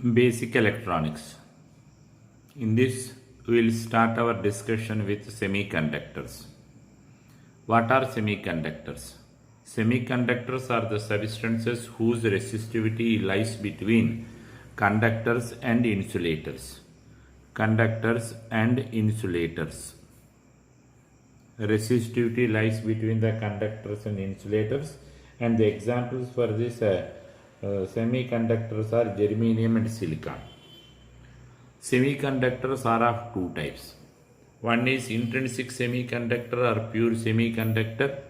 Basic electronics. In this, we will start our discussion with semiconductors. What are semiconductors? Semiconductors are the substances whose resistivity lies between conductors and insulators. Conductors and insulators. Resistivity lies between the conductors and insulators, and the examples for this semiconductors are germanium and silicon. Semiconductors are of two types. One is intrinsic semiconductor or pure semiconductor,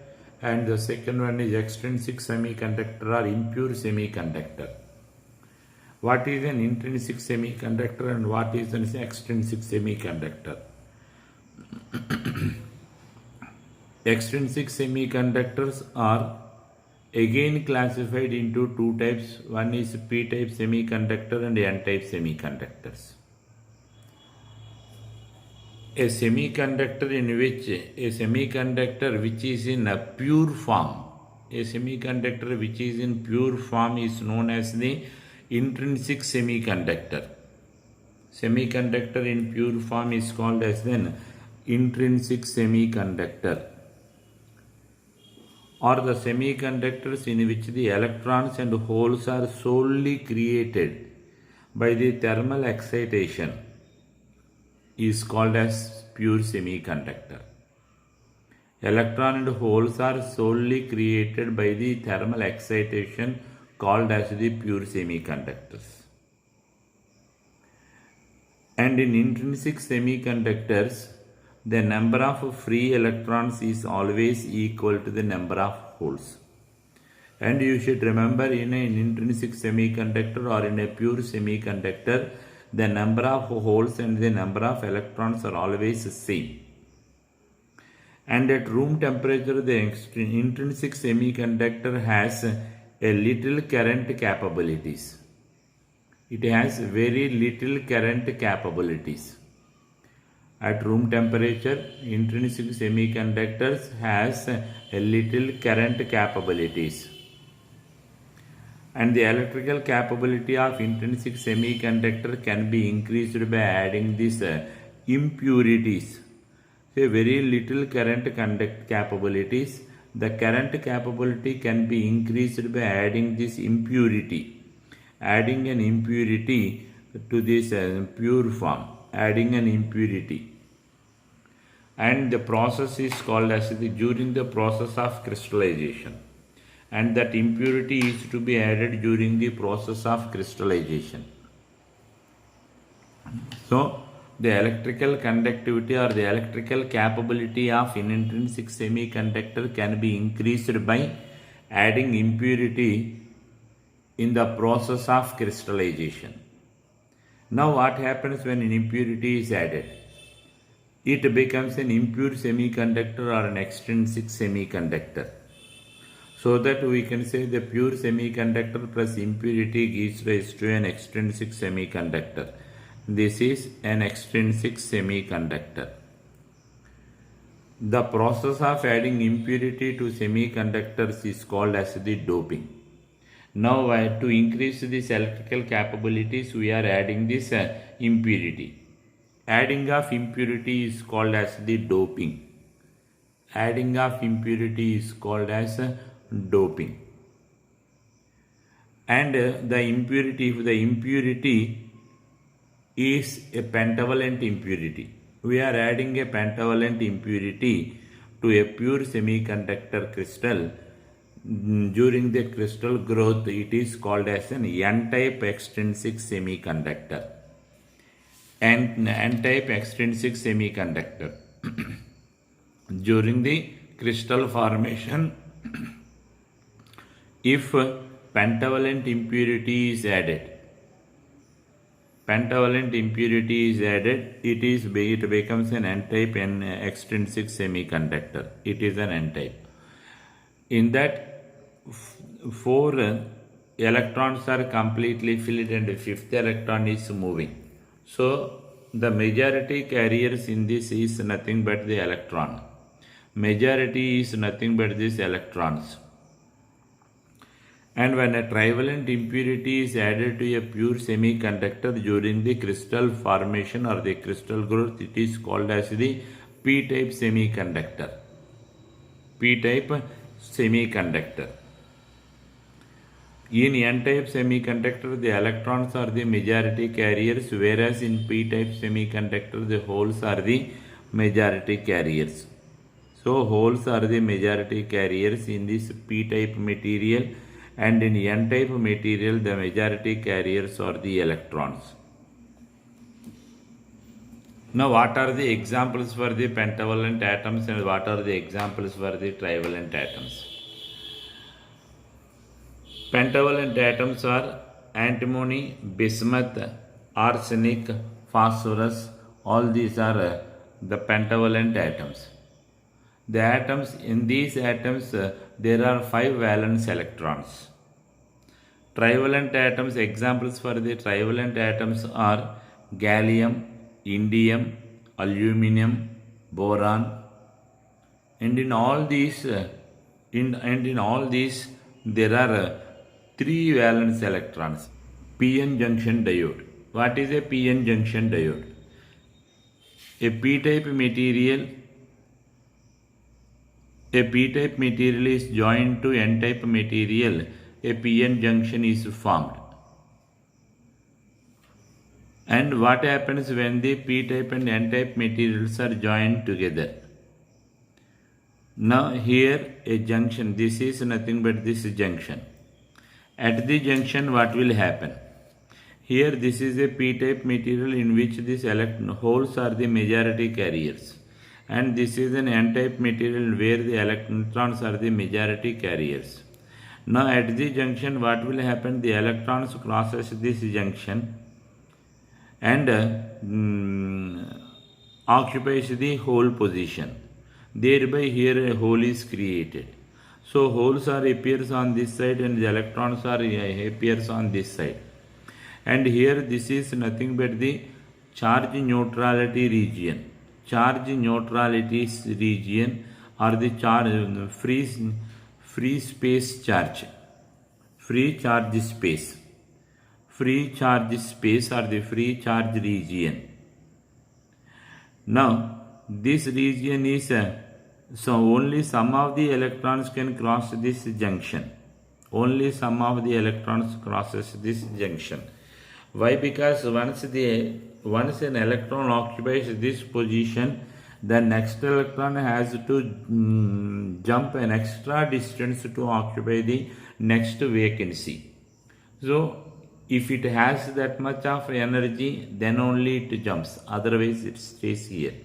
and the second one is extrinsic semiconductor or impure semiconductor. What is an intrinsic semiconductor and what is an extrinsic semiconductor? Extrinsic semiconductors are again classified into two types. One is p-type semiconductor and n-type semiconductors. A semiconductor which is in a pure form, is known as the intrinsic semiconductor. Semiconductor in pure form is called as the intrinsic semiconductor, or the semiconductors in which the electrons and holes are solely created by the thermal excitation is called as pure semiconductor. Electron and holes are solely created by the thermal excitation called as the pure semiconductors. And in intrinsic semiconductors, the number of free electrons is always equal to the number of holes. And you should remember, in an intrinsic semiconductor or in a pure semiconductor, the number of holes and the number of electrons are always the same. And at room temperature, the intrinsic semiconductor has a little current capabilities. It has very little current capabilities. At room temperature, intrinsic semiconductors has a little current capabilities. And the electrical capability of intrinsic semiconductor can be increased by adding these impurities. So very little current capabilities. The current capability can be increased by adding this impurity. Adding an impurity to this pure form. Adding an impurity. And the process is called as during the process of crystallization. And that impurity is to be added during the process of crystallization. So, the electrical conductivity or the electrical capability of an intrinsic semiconductor can be increased by adding impurity in the process of crystallization. Now, what happens when an impurity is added? It becomes an impure semiconductor or an extrinsic semiconductor. So that we can say the pure semiconductor plus impurity gives rise to an extrinsic semiconductor. This is an extrinsic semiconductor. The process of adding impurity to semiconductors is called as the doping. Now, to increase these electrical capabilities, we are adding this impurity. Adding of impurity is called as the doping. Adding of impurity is called as doping. And the impurity, if the impurity is a pentavalent impurity, we are adding a pentavalent impurity to a pure semiconductor crystal. During the crystal growth, it is called as an n-type extrinsic semiconductor. N-type extrinsic semiconductor. During the crystal formation, if pentavalent impurity is added, it becomes an n-type extrinsic semiconductor. It is an n-type. In that, 4 electrons are completely filled and the 5th electron is moving. So, the majority carriers in this is nothing but the electron. Majority is nothing but these electrons. And when a trivalent impurity is added to a pure semiconductor during the crystal formation or the crystal growth, it is called as the p-type semiconductor. P-type semiconductor. In n-type semiconductor, the electrons are the majority carriers, whereas in p-type semiconductor, the holes are the majority carriers. So holes are the majority carriers in this p-type material, and in n-type material, the majority carriers are the electrons. Now, what are the examples for the pentavalent atoms and what are the examples for the trivalent atoms? Pentavalent atoms are antimony, bismuth, arsenic, phosphorus. All these are the pentavalent atoms. The atoms, in these atoms, there are 5 valence electrons. Trivalent atoms, examples for the trivalent atoms are gallium, indium, aluminum, boron, and in all these, there are 3 valence electrons. PN junction diode. What is a PN junction diode? A p-type material is joined to n-type material. A PN junction is formed. And what happens when the p-type and n-type materials are joined together? Now here a junction, this is nothing but this junction. At the junction, what will happen? Here this is a p-type material in which these holes are the majority carriers, and this is an n-type material where the electrons are the majority carriers. Now at the junction, what will happen? The electrons crosses this junction and occupies the hole position. Thereby here a hole is created. So holes are appears on this side and the electrons are appears on this side. And here this is nothing but the charge neutrality region. Charge neutrality region or the charge free space charge. Free charge space. Free charge space or the free charge region. Now this region is so only some of the electrons can cross this junction. Only some of the electrons crosses this junction. Why? Because once an electron occupies this position, the next electron has to jump an extra distance to occupy the next vacancy. So if it has that much of energy, then only it jumps. Otherwise it stays here.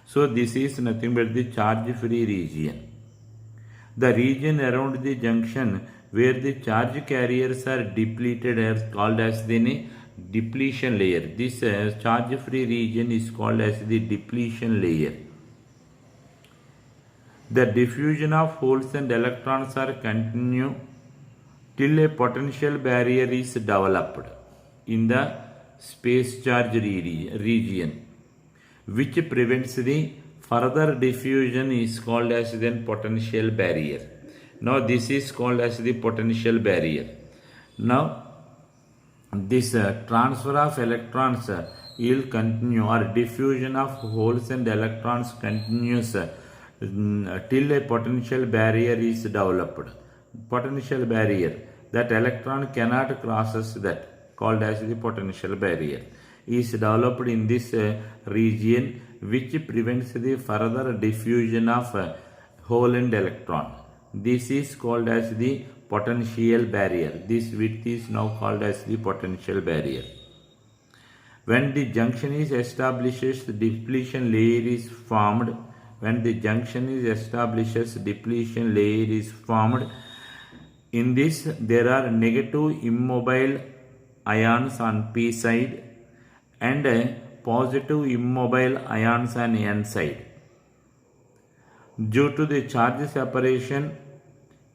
So this is nothing but the charge-free region. The region around the junction where the charge carriers are depleted is called as the depletion layer. This charge-free region is called as the depletion layer. The diffusion of holes and electrons are continue till a potential barrier is developed in the space charge region, which prevents the further diffusion is called as then potential barrier. Now this is called as the potential barrier. Now this transfer of electrons will continue, or diffusion of holes and electrons continues till a potential barrier is developed. Potential barrier, that electron cannot crosses that, called as the potential barrier, is developed in this region, which prevents the further diffusion of hole and electron. This is called as the potential barrier. This width is now called as the potential barrier. When the junction is established, depletion layer is formed. When the junction is established, depletion layer is formed. In this, there are negative immobile ions on p side and positive immobile ions on n side. Due to the charge separation,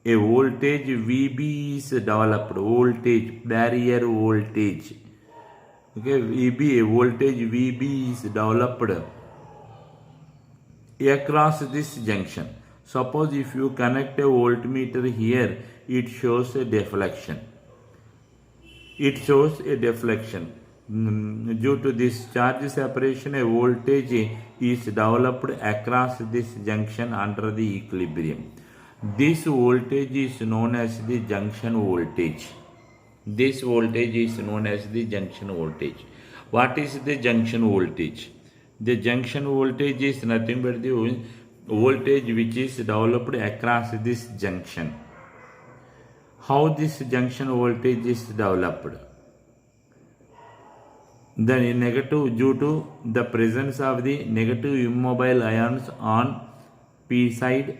a voltage VB is developed. Voltage, barrier voltage. Okay, VB, a voltage VB is developed across this junction. Suppose if you connect a voltmeter here, it shows a deflection. It shows a deflection. Due to this charge separation, a voltage is developed across this junction under the equilibrium. This voltage is known as the junction voltage. This voltage is known as the junction voltage. What is the junction voltage? The junction voltage is nothing but the voltage which is developed across this junction. How this junction voltage is developed? The negative, due to the presence of the negative immobile ions on P side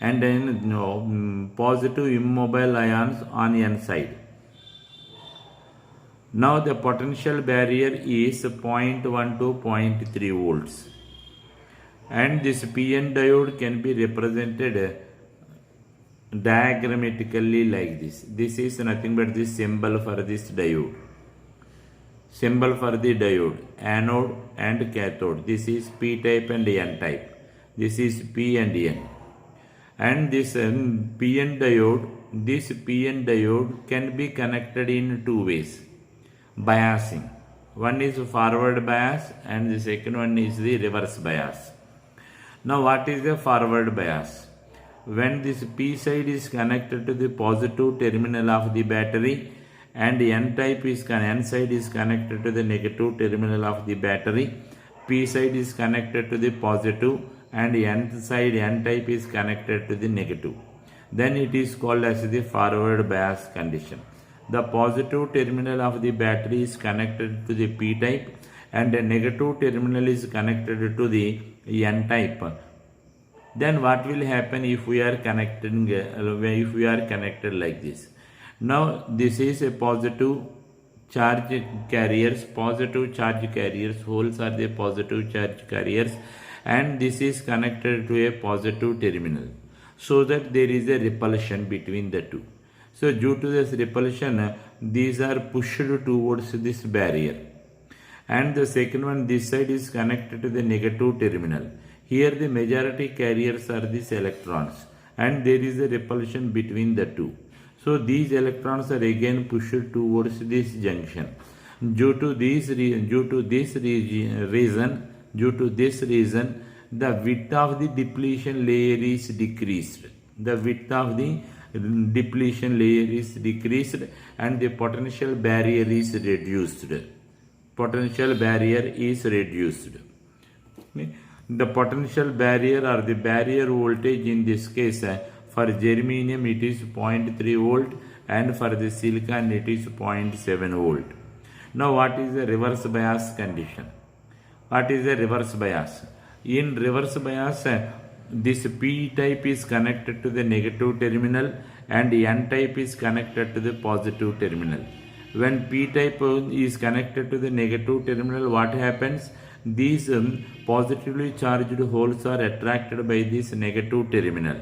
and then positive immobile ions on N side. Now the potential barrier is 0.1 to 0.3 volts, and this PN diode can be represented diagrammatically like this. This is nothing but the symbol for this diode. Symbol for the diode, anode and cathode. This is P type and N type. This is P and N. And this PN diode can be connected in two ways. Biasing. One is forward bias and the second one is the reverse bias. Now what is the forward bias? When this P side is connected to the positive terminal of the battery and N side is connected to the negative terminal of the battery, P side is connected to the positive and N type is connected to the negative. Then it is called as the forward bias condition. The positive terminal of the battery is connected to the P type and the negative terminal is connected to the N type. Then what will happen if we are connected like this? Now this is a positive charge carriers, holes are the positive charge carriers, and this is connected to a positive terminal, so that there is a repulsion between the two. So due to this repulsion, these are pushed towards this barrier. And the second one, this side is connected to the negative terminal. Here the majority carriers are these electrons, and there is a repulsion between the two. So these electrons are again pushed towards this junction. Due to this reason, the width of the depletion layer is decreased. And the potential barrier is reduced. The potential barrier or the barrier voltage in this case, for germanium it is 0.3 volt and for the silicon it is 0.7 volt. Now what is the reverse bias condition? In reverse bias, this P type is connected to the negative terminal and N type is connected to the positive terminal. When P type is connected to the negative terminal, what happens? These positively charged holes are attracted by this negative terminal,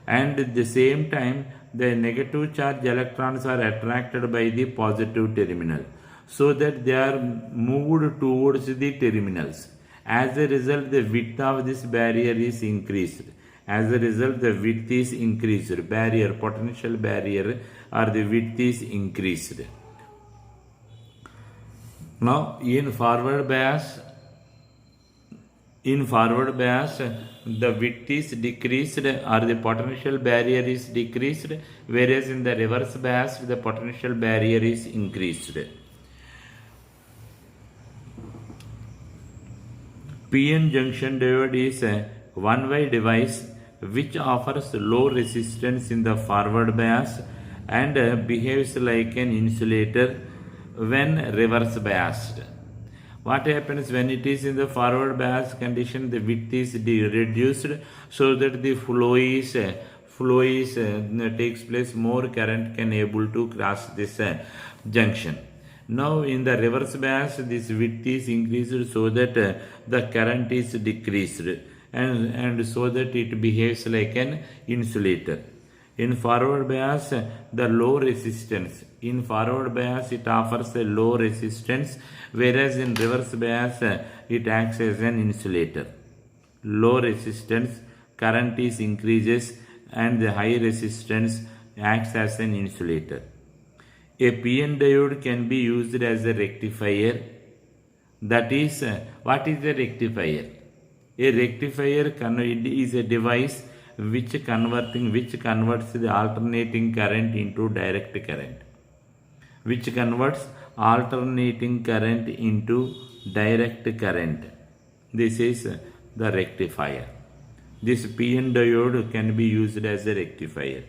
and at the same time the negative charge electrons are attracted by the positive terminal, so that they are moved towards the terminals. As a result, the width of this barrier is increased. Potential barrier or the width is increased. Now in forward bias, the width is decreased or the potential barrier is decreased, whereas in the reverse bias the potential barrier is increased. PN junction diode is a one-way device which offers low resistance in the forward bias and behaves like an insulator when reverse biased. What happens when it is in the forward bias condition? The width is reduced, so that the flow takes place, more current can able to cross this junction. Now in the reverse bias, this width is increased so that the current is decreased, and so that it behaves like an insulator. In forward bias, the low resistance. In forward bias, it offers a low resistance, whereas in reverse bias, it acts as an insulator. Low resistance, current is increases, and the high resistance, acts as an insulator. A PN diode can be used as a rectifier. That is, what is a rectifier? A rectifier is a device which converts the alternating current into direct current. Which converts alternating current into direct current. This is the rectifier. This PN diode can be used as a rectifier.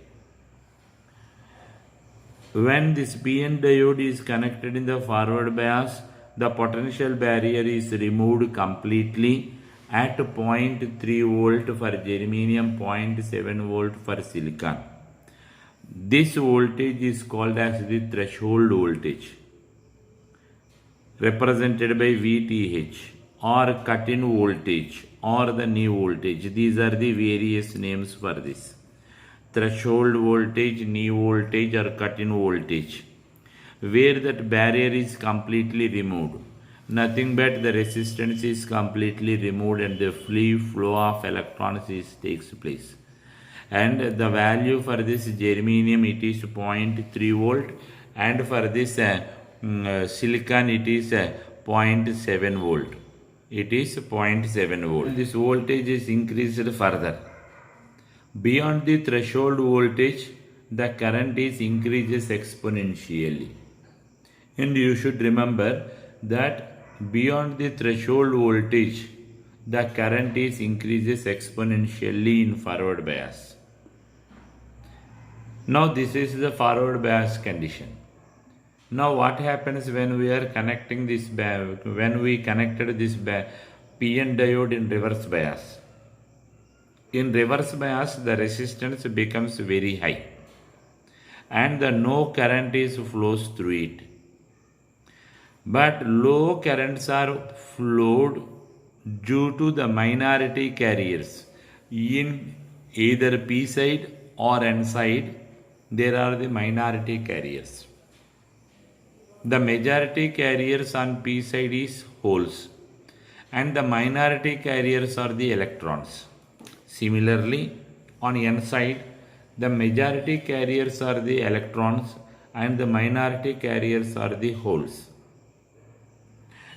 When this PN diode is connected in the forward bias, the potential barrier is removed completely at 0.3 volt for germanium, 0.7 volt for silicon. This voltage is called as the threshold voltage, represented by VTH, or cut-in voltage, or the knee voltage. These are the various names for this. Threshold voltage, knee voltage, or cut-in voltage, where that barrier is completely removed. Nothing but the resistance is completely removed and the free flow of electrons takes place. And the value for this germanium, it is 0.3 volt, and for this silicon, it is 0.7 volt. It is 0.7 volt. This voltage is increased further. Beyond the threshold voltage, the current is increases exponentially. And you should remember that beyond the threshold voltage, the current is increases exponentially in forward bias. Now this is the forward bias condition. Now what happens when we are connecting this when we connected this PN diode in reverse bias? In reverse bias, the resistance becomes very high and the no current is flows through it. But low currents are flowed due to the minority carriers. In either P side or N side, there are the minority carriers. The majority carriers on P side is holes and the minority carriers are the electrons. Similarly, on N side, the majority carriers are the electrons and the minority carriers are the holes.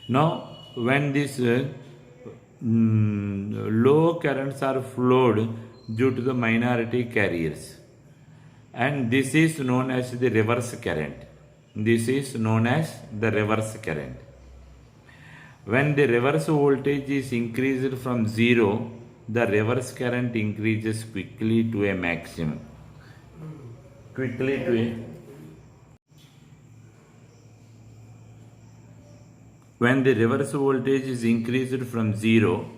Now, when these low currents are flowed due to the minority carriers, and this is known as the reverse current. This is known as the reverse current. When the reverse voltage is increased from 0, the reverse current increases quickly to a maximum. When the reverse voltage is increased from 0,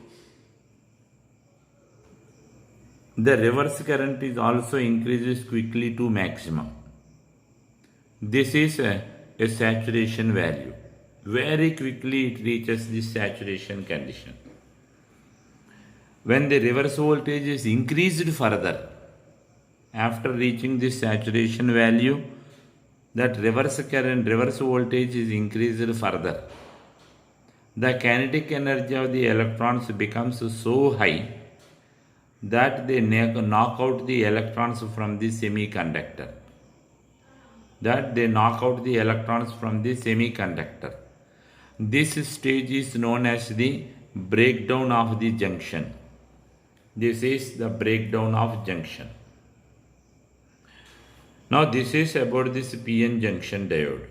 the reverse current is also increases quickly to maximum. This is a saturation value. Very quickly it reaches the saturation condition. When the reverse voltage is increased further, after reaching the saturation value, that reverse voltage is increased further. The kinetic energy of the electrons becomes so high that they knock out the electrons from the semiconductor. This stage is known as the breakdown of the junction. This is the breakdown of junction. Now this is about this PN junction diode.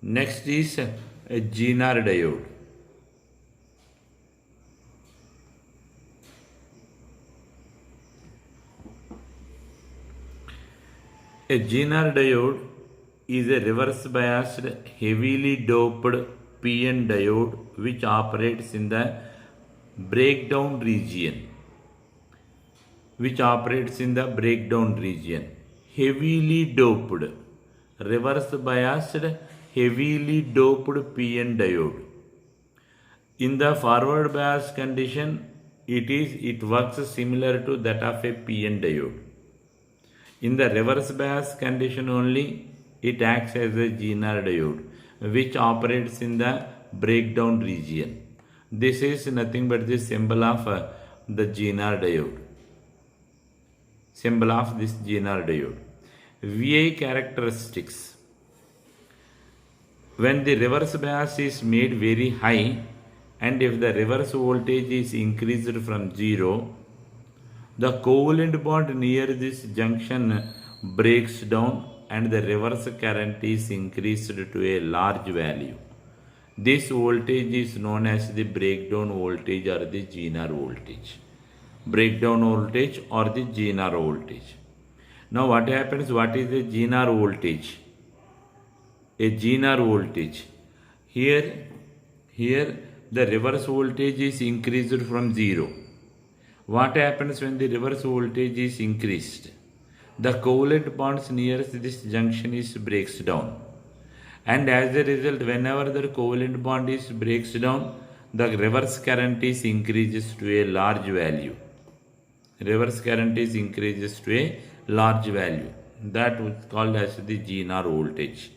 Next is a Zener diode. A Zener diode is a reverse biased, heavily doped PN diode which operates in the breakdown region. Heavily doped, reverse biased, heavily doped PN diode. In the forward bias condition, it works similar to that of a PN diode. In the reverse bias condition only, it acts as a Zener diode which operates in the breakdown region. This is nothing but the symbol of the Zener diode. VI characteristics. When the reverse bias is made very high and if the reverse voltage is increased from 0, the covalent bond near this junction breaks down and the reverse current is increased to a large value. This voltage is known as the breakdown voltage or the Zener voltage. Breakdown voltage or the Zener voltage. Now what happens? What is the Zener voltage? A Zener voltage. Here the reverse voltage is increased from 0. What happens when the reverse voltage is increased? The covalent bonds near this junction is breaks down. And as a result, whenever the covalent bond is breaks down, the reverse current is increases to a large value. Reverse current is increases to a large value. That is called as the Zener voltage.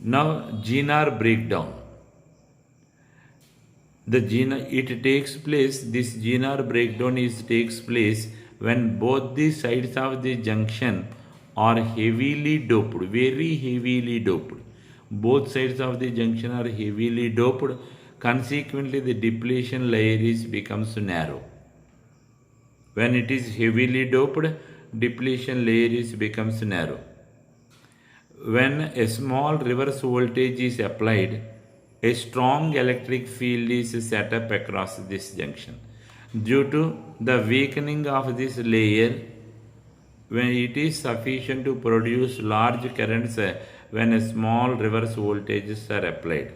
Now Zener breakdown. This Zener breakdown takes place when both the sides of the junction are heavily doped, very heavily doped. Both sides of the junction are heavily doped. Consequently, the depletion layer becomes narrow. When it is heavily doped, depletion layer becomes narrow. When a small reverse voltage is applied, a strong electric field is set up across this junction. Due to the weakening of this layer, when it is sufficient to produce large currents when a small reverse voltages are applied.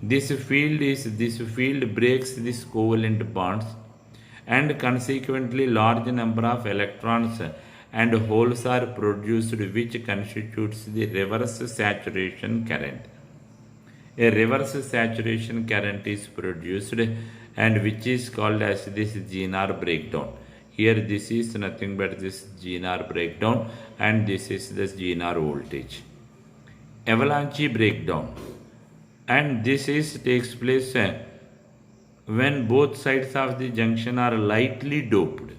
This field breaks these covalent bonds and consequently large number of electrons and holes are produced which constitutes the reverse saturation current. A reverse saturation current is produced and which is called as this Zener breakdown. Here this is nothing but this Zener breakdown and this is the Zener voltage. Avalanche breakdown, and this takes place when both sides of the junction are lightly doped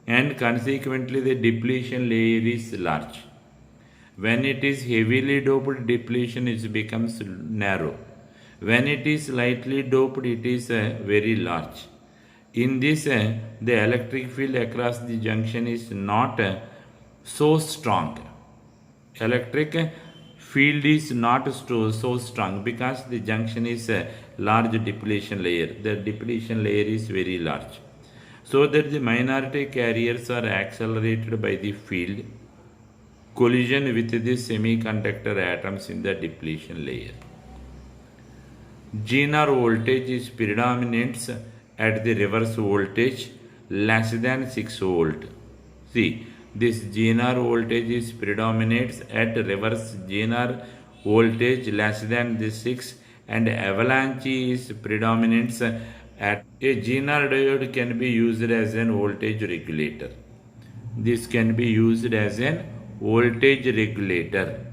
and consequently the depletion layer is large. When it is heavily doped, depletion becomes narrow. When it is lightly doped, it is very large. In this, the electric field across the junction is not so strong. Electric field is not so strong because the junction is a large depletion layer. The depletion layer is very large. So that the minority carriers are accelerated by the field collision with the semiconductor atoms in the depletion layer. Zener voltage is predominates at the reverse voltage less than 6 volt. See, this Zener voltage is predominates at reverse Zener voltage less than the 6 and avalanche is predominates at a Zener diode can be used as an voltage regulator. This can be used as an voltage regulator.